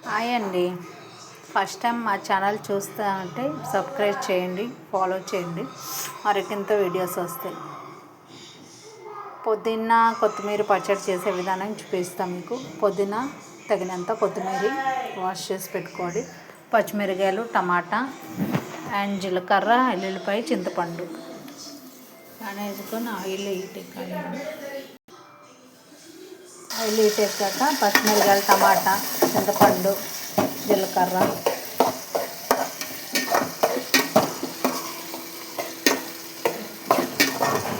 Hi అండి. First time మా channel చూస్తా అంటే సబ్స్క్రైబ్ చేయండి, ఫాలో చేయండి. మరికొంత వీడియోస్ వస్తాయి. పుదీనా కొత్తిమీర పచ్చడి చేసే విధానం చూపిస్తాం మీకు. పుదీనా తగినంత కొత్తిమీర వాష్ చేసి పెట్టుకోండి. పచ్చిమిరకాయలు, టమాటా అండ్ జీలకర్ర, ఎల్లుల్లిపాయ, చింతపండు వేసుకొని ఆయిల్ హీట్ ఎక్కాక పచ్చిమిరకాయలు, టమాటా, చింతపండు, జీలకర్ర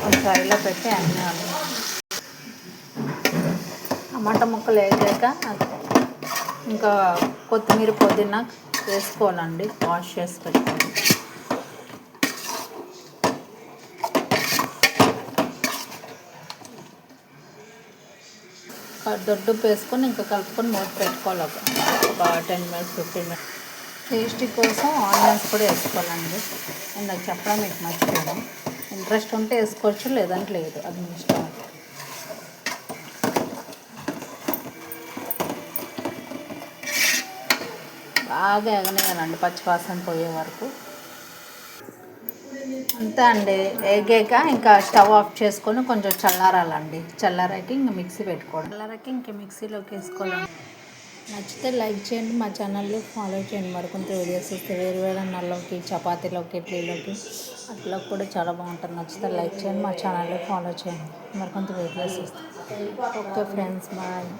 కొంచెం ఆయిల్లో పెట్టి అన్నీ టమాటా ముక్కలు వేసాక ఇంకా కొత్తిమీర, పుదీనా వేసుకోవాలండి. వాష్ చేసి పెట్టుకోండి. దొడ్డు వేసుకొని ఇంకా కలుపుకొని మూత పెట్టుకోవాలి. ఒక 10 మినిట్స్ 15 మినిట్స్. టేస్టీ కోసం ఆనియన్స్ కూడా వేసుకోవాలండి. ఇందాక చెప్పడం మీకు మర్చిపోయాను. ఇంట్రెస్ట్ ఉంటే వేసుకోవచ్చు, లేదంటే లేదు, అది మీ ఇష్టం. బాగా ఎగనేయాలండి పచ్చివాసన పోయే వరకు. అంతే అండి. ఎగాక ఇంకా స్టవ్ ఆఫ్ చేసుకొని కొంచెం చల్లారాలండి. చల్లారాకి ఇంకా మిక్సీ పెట్టుకోండి. చల్లారాకి ఇంకా మిక్సీలోకి వేసుకోవాలండి. నచ్చితే లైక్ చేయండి, మా ఛానల్లో ఫాలో చేయండి. మరికొంత వీడియోస్ వస్తే వేరు వేరే అన్నంలోకి, చపాతీలోకి, ఇడ్లీలోకి అట్లా కూడా చాలా బాగుంటుంది. నచ్చితే లైక్ చేయండి, మా ఛానల్లో ఫాలో చేయండి. మరికొంత వీడియోస్ వస్తాయి. Okay friends, bye.